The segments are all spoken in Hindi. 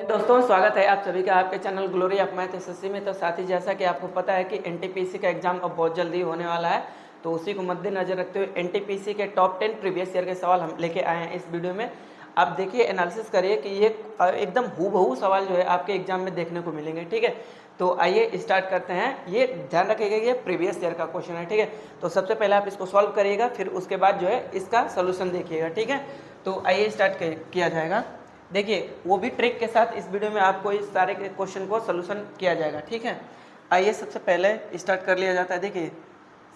दोस्तों स्वागत है आप सभी का आपके channel glory of math SSC में। तो साथ ही जैसा कि आपको पता है कि एनटीपीसी का एग्जाम अब बहुत जल्दी होने वाला है, तो उसी को मद्देनजर रखते हुए एनटीपीसी के टॉप 10 प्रीवियस ईयर के सवाल हम लेके आए हैं इस वीडियो में। आप देखिए, एनालिसिस करिए कि ये एकदम हूबहू सवाल जो है आपके एग्जाम में देखने को मिलेंगे। ठीक है, तो आइए स्टार्ट करते हैं। ये ध्यान रखिएगा, ये प्रीवियस ईयर का क्वेश्चन है। ठीक है, तो सबसे पहले आप इसको सॉल्व करिएगा, फिर उसके बाद जो है इसका सोल्यूशन देखिएगा। ठीक है, तो आइए स्टार्ट किया जाएगा। देखिए, वो भी ट्रिक के साथ इस वीडियो में आपको इस सारे क्वेश्चन को सोल्यूशन किया जाएगा। ठीक है, आइए सबसे पहले स्टार्ट कर लिया जाता है। देखिए,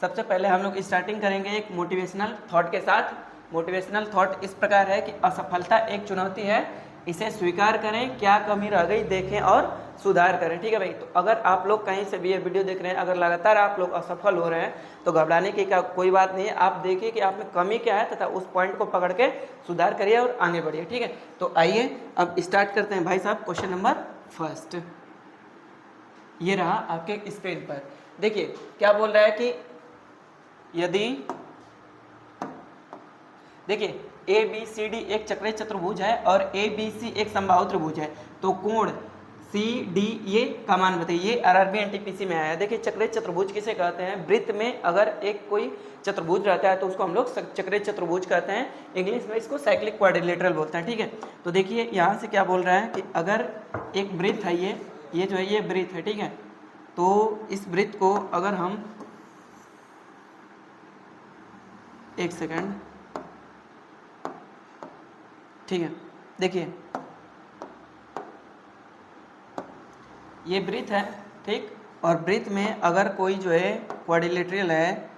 सबसे पहले हम लोग स्टार्टिंग करेंगे एक मोटिवेशनल थॉट के साथ। मोटिवेशनल थॉट इस प्रकार है कि असफलता एक चुनौती है, इसे स्वीकार करें, क्या कमी रह गई देखें और सुधार करें। ठीक है भाई, तो अगर आप लोग कहीं से भी ये वीडियो देख रहे हैं, अगर लगातार आप लोग असफल हो रहे हैं तो घबराने की कोई बात नहीं है। आप देखिए कि आप में कमी क्या है तथा उस पॉइंट को पकड़ के सुधार करिए और आगे बढ़िए। ठीक है, तो आइए अब स्टार्ट करते हैं भाई साहब। क्वेश्चन नंबर फर्स्ट ये रहा आपके स्क्रीन पर। देखिए क्या बोल रहा है कि यदि देखिए ए बी सी डी एक चक्रीय चतुर्भुज है और ए बी सी एक समबाहु त्रिभुज है, तो कोण सी डी ये का मान बताइए। ये आरआरबी एनटीपीसी में आया है। देखिए, चक्रीय चतुर्भुज किसे कहते हैं? वृत्त में अगर एक कोई चतुर्भुज रहता है तो उसको हम लोग चक्रीय चतुर्भुज कहते हैं। इंग्लिश में इसको साइक्लिक क्वाड्रिलेटरल बोलते हैं। ठीक है, तो देखिए यहाँ से क्या बोल रहा है कि अगर एक वृत्त है, ये जो है ये वृत्त है। ठीक है, तो इस वृत्त को अगर हम एक सेकंड, ठीक है, देखिए ये वृत्त है। ठीक, और वृत्त में अगर कोई जो है क्वाड्रिलेटरल है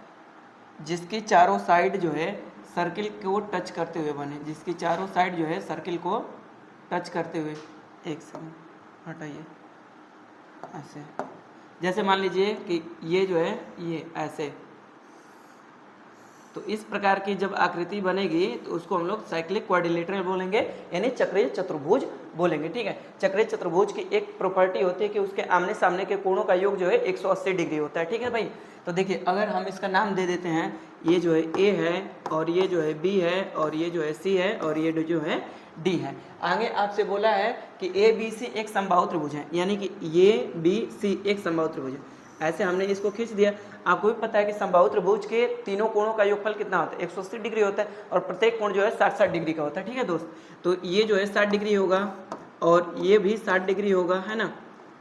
जिसकी चारों साइड जो है सर्किल को टच करते हुए बने, जिसकी चारों साइड जो है सर्किल को टच करते हुए, एक सेकंड हटाइए, ऐसे जैसे मान लीजिए कि ये जो है ये ऐसे, तो इस प्रकार की जब आकृति बनेगी तो उसको हम लोग साइक्लिक क्वाड्रिलेटरल बोलेंगे, यानी चक्रीय चतुर्भुज बोलेंगे। ठीक है, चक्रीय चतुर्भुज की एक प्रॉपर्टी होती है कि उसके आमने सामने के कोणों का योग जो है 180 डिग्री होता है। ठीक है भाई, तो देखिए अगर हम इसका नाम दे देते हैं, ये जो है ए है और ये जो है बी है और ये जो है सी है और ये जो है डी है। आगे आपसे बोला है कि ए बी सी एक समबाहु त्रिभुज है, यानी कि ये बी सी एक समबाहु त्रिभुज है। ऐसे हमने इसको खींच दिया। आपको भी पता है कि समबाहु त्रिभुज के तीनों कोणों का योगफल कितना होता है? 180 डिग्री होता है और प्रत्येक कोण जो है 60-60 डिग्री का होता है। ठीक है दोस्त, तो ये जो है 60 डिग्री होगा और ये भी 60 डिग्री होगा, है ना,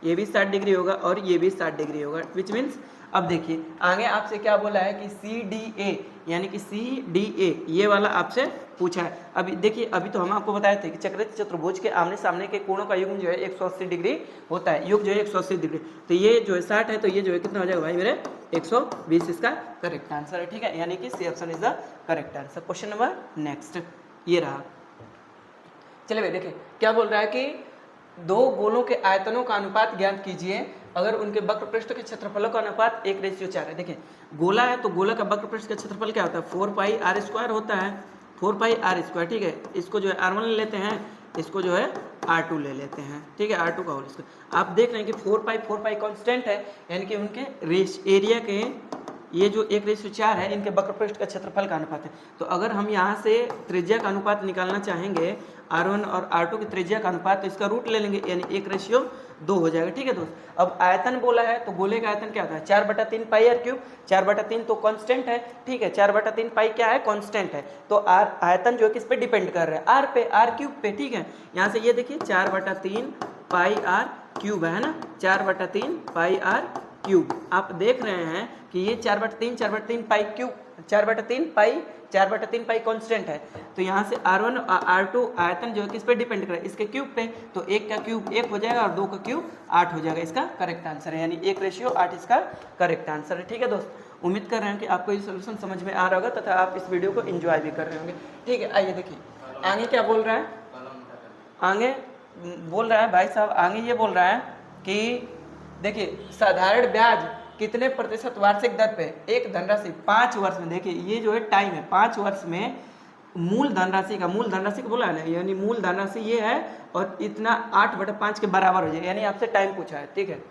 ये भी 60 डिग्री होगा और ये भी 60 डिग्री होगा, विच मीन्स अब देखिए आगे आपसे क्या बोला है कि सी डी ए, यानी कि सी डी ए ये वाला आपसे पूछा है। अभी देखिए, अभी तो हम आपको बताए थे कि चक्रीय चतुर्भुज के आमने सामने के कोणों का युग्म जो है 180 डिग्री होता है, युग जो है 180 डिग्री। तो ये जो है 60 है, तो ये जो है कितना हो जाएगा भाई मेरे? 120 इसका करेक्ट आंसर है। ठीक है, यानी कि C option is the correct answer. Question number next ये रहा। चलिए भाई देखिए क्या बोल रहा है कि दो गोलों के आयतनों का अनुपात ज्ञात कीजिए अगर उनके वक्र पृष्ठ के क्षेत्रफलों का अनुपात 1:4 है। देखिए गोला है तो गोला का वक्र पृष्ठ का क्षेत्रफल क्या होता है? 4 पाई आर स्क्वायर होता है, 4 पाई आर स्क्वायर। ठीक है, इसको जो है R1 ले लेते हैं, इसको जो है R2 ले लेते हैं। ठीक है, R2 का होल स्क्वायर। आप देख रहे हैं कि 4 पाई कांस्टेंट है, यानी कि उनके एरिया के ये जो 1:4 है इनके वक्र पृष्ठ का क्षेत्रफल का अनुपात है। तो अगर हम यहाँ से त्रिज्या का अनुपात निकालना चाहेंगे, R1 और R2 की त्रिज्या का अनुपात, तो इसका रूट ले लेंगे, यानी 1:2 हो जाएगा। ठीक है दोस्त, अब आयतन बोला है तो गोले का आयतन क्या होता है? 4/3 पाई आर क्यूब। 4/3 तो कांस्टेंट है। ठीक है, 4/3 पाई क्या है? कांस्टेंट है। तो आर आयतन जो है किस पे डिपेंड कर रहा है? आर पे, आर क्यूब पे। ठीक है, यहाँ से ये देखिए 4/3 पाई आर क्यूब है ना, 4/3 पाई आर क्यूब। आप देख रहे हैं कि ये 4/3 पाई क्यूब, 4/3 पाई कांस्टेंट है। तो यहाँ से R1 और R2 आयतन जो है किस पे डिपेंड कर रहा है? इसके क्यूब पे। तो 1 का क्यूब 1 हो जाएगा और 2 का क्यूब 8 हो जाएगा। इसका करेक्ट आंसर है, यानी 1:8 इसका करेक्ट आंसर है। ठीक है दोस्त, उम्मीद कर रहे हैं कि आपको ये सोल्यूशन समझ में आ रहा होगा तथा आप इस वीडियो को एंजॉय भी कर रहे होंगे। ठीक है, आइए देखिए आगे क्या बोल रहा है। आगे बोल रहा है भाई साहब, आगे ये बोल रहा है कि देखिए साधारण ब्याज कितने प्रतिशत वार्षिक दर पे एक धनराशि 5 वर्ष में, देखिए ये जो है टाइम है 5 वर्ष में मूल धनराशि का बोला है ना, यानी मूल धनराशि ये है और इतना 8/5 के बराबर हो जाए, यानी आपसे टाइम पूछा है। ठीक है,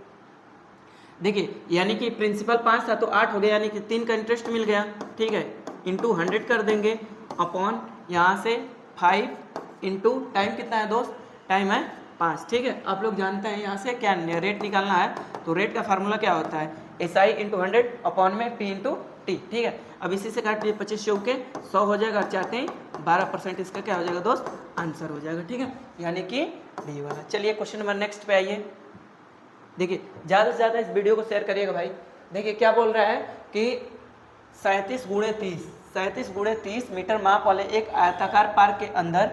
देखिए यानी कि प्रिंसिपल 5 था तो 8 हो गया, यानी कि 3 का इंटरेस्ट मिल गया। ठीक है, इंटू 100 कर देंगे, अपॉन यहाँ से 5 इंटू टाइम कितना है दोस्त? टाइम है 5, ठीक है। आप लोग जानते हैं यहाँ से क्या रेट निकालना है, तो रेट का फार्मूला क्या होता है, SI × 100 अपॉन में P × T, ठीक है। अब इसी से काट लिए 25 चौके 100 हो जाएगा, चाहते हैं 12% इसका क्या हो जाएगा दोस्त, आंसर हो जाएगा, ठीक है, यानी कि डी वाला। चलिए क्वेश्चन नंबर नेक्स्ट पे आइए। देखिए ज़्यादा से ज़्यादा इस वीडियो को शेयर करिएगा भाई। देखिए क्या बोल रहा है कि 37 × 30 मीटर माप वाले एक आयताकार पार्क के अंदर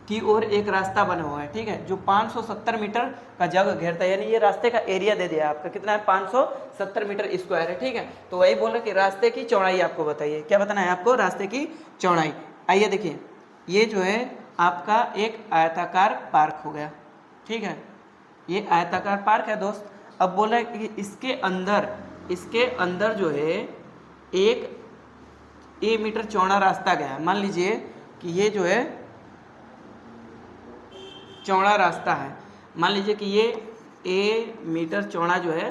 की ओर एक रास्ता बना हुआ है, ठीक है, जो 570 मीटर का जगह घेरता है, यानी ये रास्ते का एरिया दे दिया आपका कितना है, 570 मीटर स्क्वायर है, ठीक है। तो वही बोल रहे कि रास्ते की चौड़ाई आपको बताइए, क्या बताना है आपको, रास्ते की चौड़ाई। आइए देखिए, ये जो है आपका एक आयताकार पार्क हो गया, ठीक है, ये आयताकार पार्क है दोस्त। अब बोल रहा है कि इसके अंदर जो है एक A मीटर चौड़ा रास्ता गया। मान लीजिए कि ये जो है चौड़ा रास्ता है, मान लीजिए कि ये A मीटर चौड़ा जो है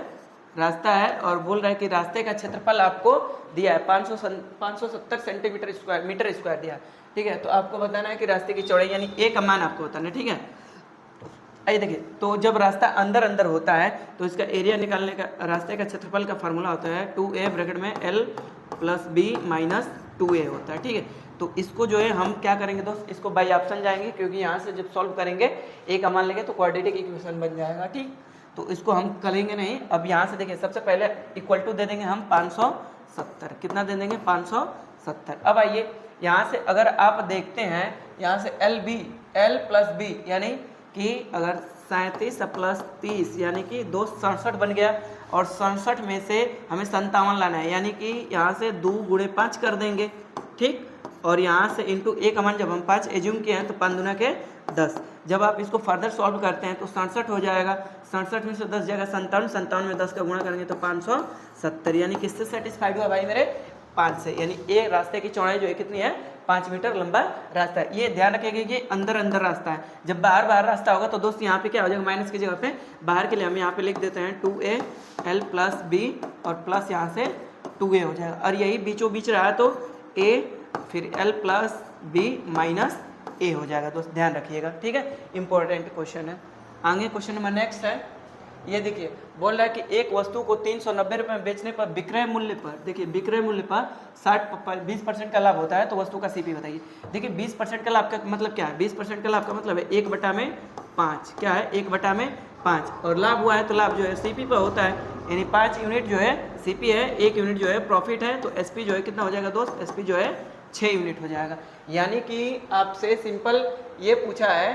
रास्ता है, और बोल रहा है कि रास्ते का क्षेत्रफल आपको दिया है 570 सेंटीमीटर स्क्वायर मीटर स्क्वायर दिया है, ठीक है। तो आपको बताना है कि रास्ते की चौड़ाई यानी A का मान आपको बताना है, ठीक है। आइए देखिए, तो जब रास्ता अंदर होता है तो इसका एरिया निकालने का, रास्ते का क्षेत्रफल का फार्मूला होता है 2A ब्रैकेट में L + B - 2A होता है, ठीक है। तो इसको जो है हम क्या करेंगे दोस्त, इसको बाई ऑप्शन जाएंगे, क्योंकि यहाँ से जब सॉल्व करेंगे A का मान लेंगे तो क्वाड्रेटिक इक्वेशन बन जाएगा, ठीक। तो इसको हम करेंगे नहीं। अब यहाँ से देखिए, सबसे पहले इक्वल टू दे देंगे हम 570, कितना दे देंगे 570। अब आइए यहाँ से अगर आप देखते हैं, यहाँ से L + B यानी कि अगर 37 + 30 यानी कि 267 बन गया, और 67 में से हमें 57 लाना है, यानी कि यहाँ से 2 × 5 कर देंगे, ठीक। और यहाँ से इंटू A का मान जब हम 5 एज्यूम किए हैं तो 5 दूना के 10। जब आप इसको फर्दर सॉल्व करते हैं तो 67 हो जाएगा, 67 में से 10 जाएगा 57, 57 में 10 का गुणा करेंगे तो 570, यानी किससे सेटिस्फाइड हुआ भाई मेरे, 5 से। यानी ए रास्ते की चौड़ाई जो है कितनी है, 5 मीटर लंबा रास्ता है। ये ध्यान रखिएगा कि अंदर रास्ता है, जब बाहर रास्ता होगा तो दोस्त यहाँ पे क्या हो जाएगा, माइनस की जगह पे बाहर के लिए हम यहाँ पे लिख देते हैं 2A L + B और प्लस यहाँ से 2A हो जाएगा, और यही बीचों बीच रहा है तो A फिर L + B - A हो जाएगा दोस्त, ध्यान रखिएगा, ठीक है। इंपॉर्टेंट क्वेश्चन है। आगे क्वेश्चन नंबर नेक्स्ट है, ये देखिए बोल रहा है कि एक वस्तु को 390 रुपये में बेचने पर विक्रय मूल्य पर, देखिए विक्रय मूल्य पर 20% का लाभ होता है, तो वस्तु का CP बताइए। देखिए 20% का लाभ का मतलब क्या है, 20% का लाभ का मतलब है 1/5, क्या है 1/5, और लाभ हुआ है तो लाभ जो है CP पर होता है, यानी 5 यूनिट जो है CP है, 1 यूनिट जो है प्रॉफिट है, तो SP जो है कितना हो जाएगा दोस्त, SP जो है 6 यूनिट हो जाएगा। यानी कि आपसे सिंपल ये पूछा है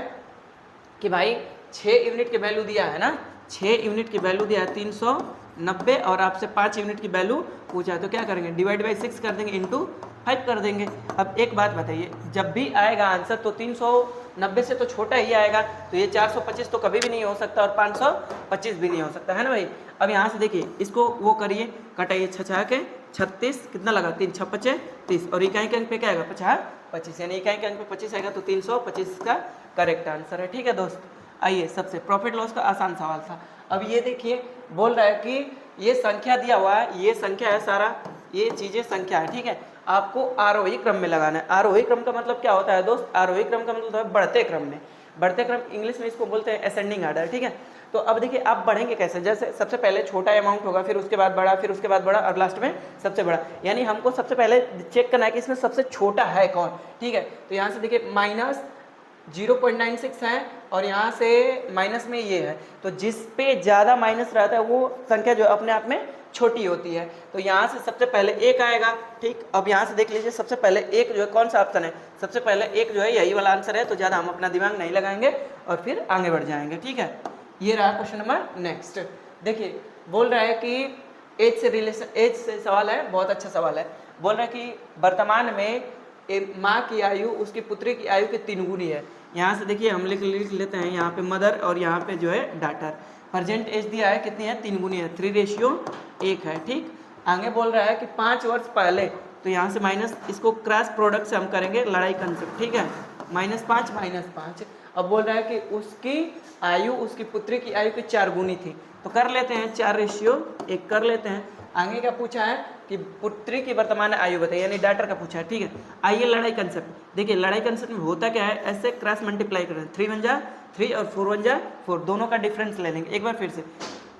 कि भाई 6 यूनिट की वैल्यू दिया है ना, 6 यूनिट की वैल्यू दिया है 390, और आपसे 5 यूनिट की वैल्यू पूछा है, तो क्या करेंगे, डिवाइड बाई 6 कर देंगे, इंटू 5 कर देंगे। अब एक बात बताइए, जब भी आएगा आंसर तो 390 से तो छोटा ही आएगा, तो ये 425 तो कभी भी नहीं हो सकता, और 525 भी नहीं हो सकता, है ना भाई। अब यहाँ से देखिए इसको वो करिए, कटाइए 6 के 36, कितना लगा 3 6 5 30, और इकाई के अंक पे क्या आएगा 50 25, यानी इकाई के अंक पे 25 आएगा, तो 325 का करेक्ट आंसर है, ठीक है दोस्त। आइए सबसे प्रॉफिट लॉस का आसान सवाल था। अब ये देखिए बोल रहा है कि ये संख्या दिया हुआ है, ये संख्या है सारा, ये चीज़ें संख्या है, ठीक है। आपको आरोही क्रम में लगाना है। आरोही क्रम का मतलब क्या होता है दोस्त, आरोही क्रम का मतलब है बढ़ते क्रम में, बढ़ते क्रम इंग्लिश में इसको बोलते हैं असेंडिंग आर्डर, ठीक है। तो अब देखिए आप बढ़ेंगे कैसे, जैसे सबसे पहले छोटा अमाउंट होगा, फिर उसके बाद बड़ा, फिर उसके बाद बड़ा, और लास्ट में सबसे बड़ा। यानी हमको सबसे पहले चेक करना है कि इसमें सबसे छोटा है कौन, ठीक है। तो यहाँ से देखिए -0.96 है, और यहाँ से माइनस में ये है, तो जिस पे ज़्यादा माइनस रहता है वो संख्या जो अपने आप में छोटी होती है। तो यहाँ से सबसे पहले 1 आएगा, ठीक। अब यहाँ से देख लीजिए सबसे पहले 1 जो है कौन सा ऑप्शन है, सबसे पहले 1 जो है यही वाला आंसर है, तो ज़्यादा हम अपना दिमाग नहीं लगाएंगे और फिर आगे बढ़ जाएंगे, ठीक है। ये रहा क्वेश्चन नंबर नेक्स्ट। देखिए बोल रहा है कि एज से सवाल है, बहुत अच्छा सवाल है। बोल रहा है कि वर्तमान में माँ की आयु उसकी पुत्री की आयु के 3 गुनी है। यहाँ से देखिए हम लिख लेते हैं, यहाँ पे मदर और यहाँ पे जो है डाटर। प्रेजेंट एज दिया है कितनी है, 3 गुनी है, 3:1 है, ठीक। आगे बोल रहा है कि 5 वर्ष पहले, तो यहाँ से माइनस, इसको क्रॉस प्रोडक्ट से हम करेंगे लड़ाई कंसेप्ट, ठीक है, -5 -5। अब बोल रहा है कि उसकी आयु उसकी पुत्री की आयु की 4 गुनी थी, तो कर लेते हैं 4:1 कर लेते हैं। आगे क्या पूछा है कि पुत्री की वर्तमान आयु बताइए, यानी डॉटर का पूछा है, ठीक है। आइए लड़ाई कंसेप्ट देखिए, लड़ाई कंसेप्ट में होता क्या है, ऐसे क्रॉस मल्टीप्लाई कर रहे हैं, 3 1 जा 3 और 4 1 जा 4, दोनों का डिफरेंस ले लेंगे एक बार फिर से।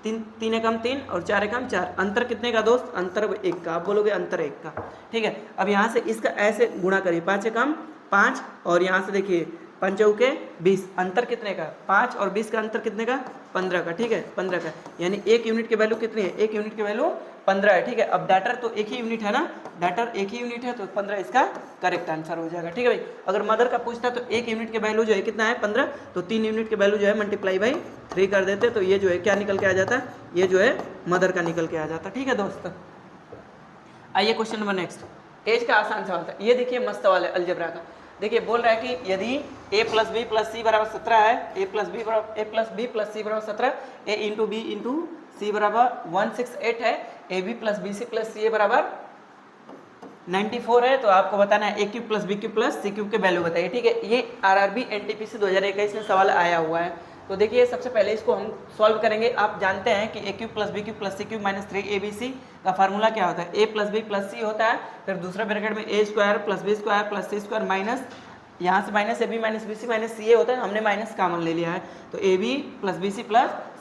3 एकम 3 और 4 एकम 4, अंतर कितने का दोस्त, अंतर 1 का, आप बोलोगे अंतर 1 का, ठीक है। अब यहाँ से इसका ऐसे गुणा करिए, 5 एकम 5 और यहाँ से देखिए 5 चौके 20, अंतर कितने का, 5 और 20 का अंतर कितने का, 15 का, ठीक है, 15 का, यानी 1 यूनिट की वैल्यू कितनी है, 1 यूनिट की वैल्यू 15 है, ठीक है। अब डाटर तो एक ही यूनिट है ना, डाटर एक ही यूनिट है, तो 15 इसका करेक्ट आंसर हो जाएगा, ठीक है भाई। अगर मदर का पूछता तो 1 यूनिट की वैल्यू जो है कितना है 15, तो 3 यूनिट की वैल्यू जो है मल्टीप्लाई बाई 3 कर देते, तो ये जो है क्या निकल के आ जाता, ये जो है मदर का निकल के आ जाता, ठीक है दोस्त। आइए क्वेश्चन नंबर नेक्स्ट, एज का आसान सवाल था, ये देखिए मस्त सवाल है अलजेब्रा का। देखिए बोल रहा है कि यदि a + b + c = 17 है, a + b + c = 17, a × b × c = 168 है, ab + bc + ca = 94 है, तो आपको बताना है a³ + b³ + c³ के वैल्यू बताइए, ठीक है। ये RRB NTPC 2021 में सवाल आया हुआ है। तो देखिए सबसे पहले इसको हम सॉल्व करेंगे। आप जानते हैं कि a³ + b³ + c³ - 3abc का फार्मूला क्या होता है, a + b + c होता है, फिर दूसरे ब्रैकेट में a² + b² + c² माइनस, यहाँ से माइनस ab - bc - ca होता है, हमने माइनस कॉमन ले लिया है, तो ab + bc +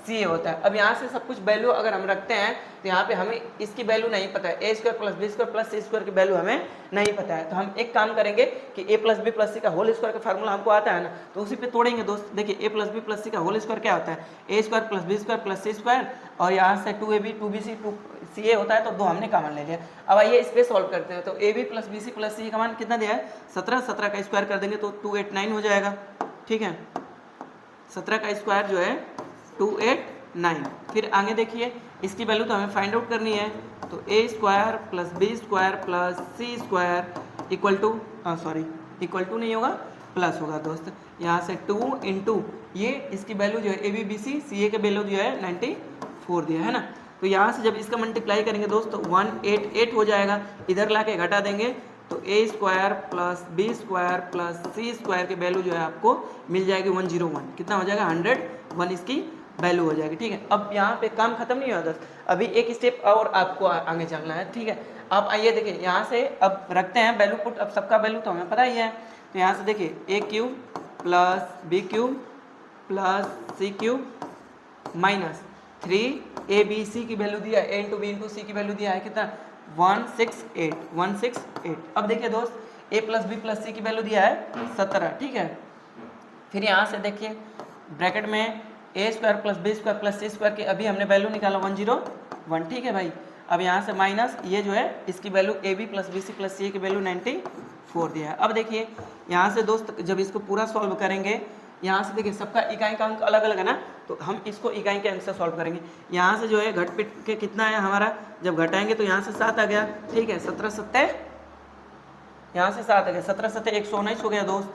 ca होता है। अब यहाँ से सब कुछ वैल्यू अगर हम रखते हैं तो यहाँ पे हमें इसकी वैल्यू नहीं पता है, a² + b² + c² की वैल्यू हमें नहीं पता है, तो हम एक काम करेंगे कि a + b + c का होल स्क्वायर का फार्मूला हमको आता है ना, तो उसी पे तोड़ेंगे दोस्त। देखिए a + b + c का होल स्क्वायर क्या होता है, a² + b² + c² और यहाँ से 2ab 2bc 2ca होता है, तो 2 हमने कॉमन ले लिया। अब आइए इस पे सॉल्व करते हैं। तो ab + bc + c का मान कितना दिया है, 17, 17 का स्क्वायर कर देंगे तो 289 हो जाएगा, ठीक है। 17 का स्क्वायर जो है 289। फिर आगे देखिए इसकी वैल्यू तो हमें फाइंड आउट करनी है, तो a² + b² + c² equal to, sorry equal to नहीं होगा, प्लस होगा दोस्त। यहाँ से 2 × ये इसकी वैल्यू जो है a b b c c a के वैल्यू जो है 94 दिया है ना, तो यहाँ से जब इसका मल्टीप्लाई करेंगे दोस्त तो 188 हो जाएगा, इधर ला के घटा देंगे तो a² + b² + c² की वैल्यू जो है आपको मिल जाएगी 101, कितना हो जाएगा 101 इसकी वैल्यू हो जाएगी, ठीक है। अब यहाँ पे काम खत्म नहीं हुआ दोस्त, अभी एक स्टेप और आपको आगे चलना है, ठीक है। अब आइए देखिए यहाँ से अब रखते हैं वैल्यू पुट, अब सबका वैल्यू तो हमें पता ही है, तो यहाँ से देखिए a³ + b³ + c³ - 3abc की वैल्यू दिया है, a × b × c की वैल्यू दिया है कितना 168। अब देखिए दोस्त a + b + c की वैल्यू दिया है 17, ठीक है। फिर यहाँ से देखिए ब्रैकेट में a² + b² + c² की अभी हमने वैल्यू निकाला 101, ठीक है भाई। अब यहाँ से माइनस ये जो है इसकी वैल्यू ab + bc + ca की वैल्यू 94 दिया है। अब देखिए यहाँ से दोस्त जब इसको पूरा सॉल्व करेंगे, यहाँ से देखिए सबका इकाई का अंक अलग अलग है ना, तो हम इसको इकाई के अंक से सॉल्व करेंगे। यहाँ से जो है घट पिट के कितना है हमारा, जब घटाएंगे तो यहाँ से 7 आ गया, ठीक है। 17 7 यहाँ से 7 आ गया, 17 7 119 हो गया दोस्त,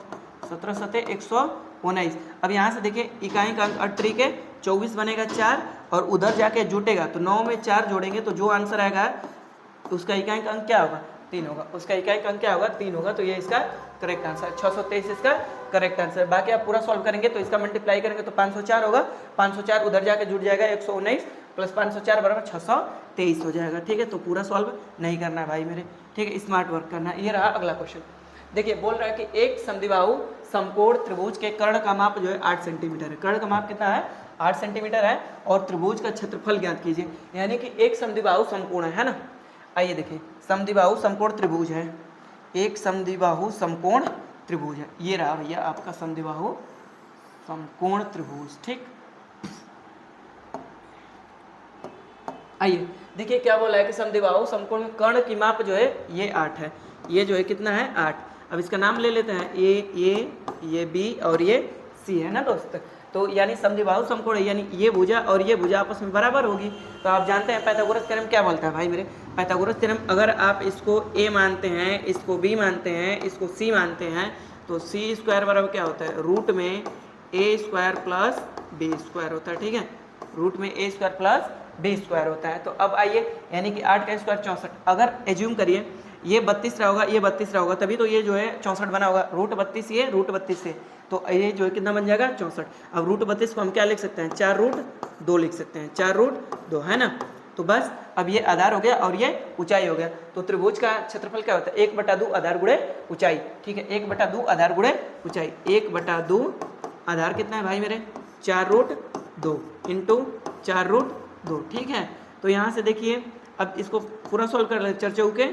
17 7 119। अब यहाँ से देखिए इकाई का अंक 8 तरीके 24 बनेगा 4, और उधर जाके जुटेगा तो 9 में 4 जोड़ेंगे तो जो आंसर आएगा तो उसका इकाई का अंक क्या होगा 3 होगा, उसका इकाई का अंक क्या होगा 3 होगा, तो ये इसका करेक्ट आंसर 623 इसका करेक्ट आंसर। बाकी आप पूरा सॉल्व करेंगे तो इसका मल्टीप्लाई करेंगे तो 504 होगा, 504 उधर जाके जुट जाएगा 119 + 504 = 623 हो जाएगा, ठीक है। तो पूरा सॉल्व नहीं करना है भाई मेरे, ठीक है, स्मार्ट वर्क करना है। ये रहा अगला क्वेश्चन। देखिए बोल रहा है कि एक समद्विबाहु समकोण त्रिभुज के कर्ण का माप जो है 8 सेंटीमीटर है, कर्ण का माप कितना है 8 सेंटीमीटर है, और त्रिभुज का क्षेत्रफल ज्ञात कीजिए। यानी कि एक समद्विबाहु समकोण है ना। आइए देखिए समद्विबाहु समकोण त्रिभुज है, एक समद्विबाहु समकोण त्रिभुज है, ये रहा भैया आपका समद्विबाहु समकोण त्रिभुज, ठीक। आइए देखिए क्या बोला है कि समद्विबाहु समकोण में कर्ण की माप जो है ये 8 है, ये जो है कितना है 8। अब इसका नाम ले लेते हैं, ये बी और ये सी है ना दोस्त। तो यानी समद्विबाहु समकोण है, यानी ये भुजा और ये भुजा आपस में बराबर होगी। तो आप जानते हैं पाइथागोरस थ्योरम क्या बोलता है भाई मेरे, पाइथागोरस थ्योरम अगर आप इसको a मानते हैं, इसको b मानते हैं, इसको c मानते हैं, तो c² बराबर क्या होता है रूट में a² + b² होता है, ठीक है, रूट में a² + b² होता है। तो अब आइए यानी कि 8 का स्क्वायर 64, अगर एज्यूम करिए ये 32 रहा होगा, ये 32 रहा होगा, तभी तो ये जो है 64 बना होगा, रूट 32 ये रूट 32 से, तो ये जो है कितना बन जाएगा 64। अब रूट 32 को हम क्या लिख सकते हैं, 4 रूट 2 लिख सकते हैं, 4 रूट 2 है ना। तो बस अब ये आधार हो गया और ये ऊंचाई हो गया। तो त्रिभुज का क्षेत्रफल क्या होता है, 1/2 आधार गुणे ऊंचाई, ठीक है, 1/2 आधार गुणे ऊंचाई, 1/2 आधार कितना है भाई मेरे 4 रूट 2 इंटू 4 रूट 2, ठीक है। तो यहाँ से देखिए अब इसको पूरा सॉल्व कर ले, चर चौके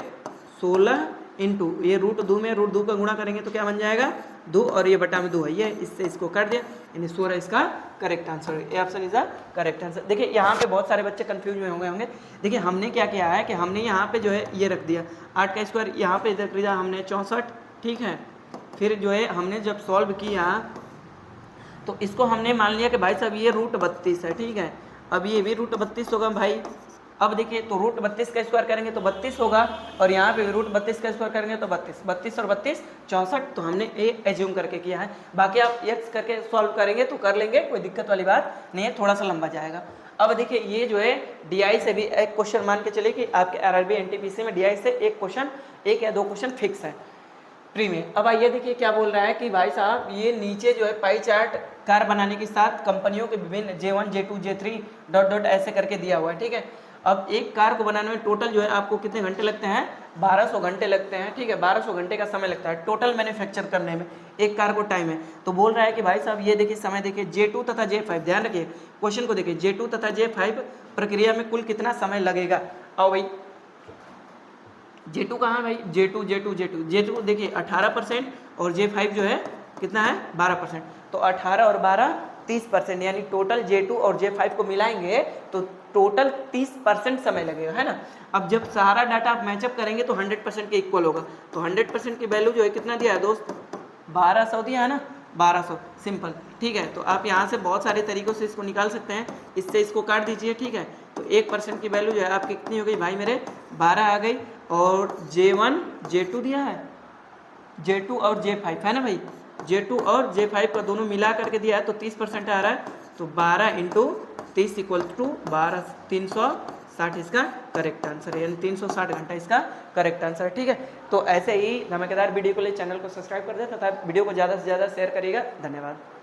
16 इंटू ये रूट 2 में रूट 2 का गुणा करेंगे तो क्या बन जाएगा 2 और ये बटा में 2 है, ये इससे इसको काट दिया, यानी 16 इसका करेक्ट आंसर है। A option is the correct answer. देखिए यहाँ पे बहुत सारे बच्चे कंफ्यूज में होंगे। देखिए हमने क्या किया है कि हमने यहाँ पे जो है ये रख दिया 8 का स्क्वायर, यहाँ पे रख दिया हमने 64, ठीक है। फिर जो है हमने जब सॉल्व किया तो इसको हमने मान लिया कि भाई साहब ये रूट 32 है, ठीक है। अब ये भी रूट 32 होगा भाई। अब देखिए तो रूट 32 का स्क्वायर करेंगे तो 32 होगा, और यहाँ पे रूट 32 का स्क्वायर करेंगे तो 32, 32 और 32 64। तो हमने ए एज्यूम करके किया है, बाकी आप एक्स करके सॉल्व करेंगे तो कर लेंगे, कोई दिक्कत वाली बात नहीं है, थोड़ा सा लंबा जाएगा। अब देखिए ये जो है डीआई से भी एक क्वेश्चन मान के चलिए कि आपके आरआरबी एनटीपीसी में डीआई से एक क्वेश्चन, एक या दो क्वेश्चन फिक्स है प्री में। अब आइए देखिए क्या बोल रहा है कि भाई साहब ये नीचे जो है पाई चार्ट कार बनाने के साथ कंपनियों के विभिन्न J1 J2 J3 dot dot ऐसे करके दिया हुआ है, ठीक है। अब एक कार को बनाने में टोटल जो है आपको कितने घंटे लगते हैं, 1200 घंटे लगते हैं, ठीक है। 1200 घंटे का समय लगता है टोटल मैन्युफैक्चर करने में, एक कार को टाइम है। तो बोल रहा है कि भाई साहब ये देखिए समय देखिए J2 तथा J5, ध्यान रखिए क्वेश्चन को देखिए, J2 तथा J5 प्रक्रिया में कुल कितना समय लगेगा। आओ भाई J2 कहाँ भाई, J2 देखिए 18% और J5 जो है कितना है 12%, तो 18 और 12 30%, यानी टोटल J2 और J5 को मिलाएंगे तो टोटल 30% समय लगेगा, है ना। अब जब सारा डाटा आप मैचअप करेंगे तो 100% के इक्वल होगा। तो 100% की वैल्यू जो है कितना दिया है दोस्त, 1200 दिया है ना, 1200 सिंपल, ठीक है। तो आप यहाँ से बहुत सारे तरीकों से इसको निकाल सकते हैं, इससे इसको काट दीजिए, ठीक है। तो 1% की वैल्यू जो है आपकी कितनी हो गई भाई मेरे 12 आ गई, और J1 J2 दिया है, J2 और J5 है ना भाई, J2 और J5 का दोनों मिला करके दिया है तो 30% आ रहा है। तो 12 इंटू 30 इक्वल टू 12, 360 इसका करेक्ट आंसर है, यानी 360 घंटा इसका करेक्ट आंसर है, ठीक है। तो ऐसे ही धमाकेदार वीडियो के लिए चैनल को सब्सक्राइब कर दें तथा वीडियो को ज़्यादा से ज़्यादा शेयर करिएगा। धन्यवाद।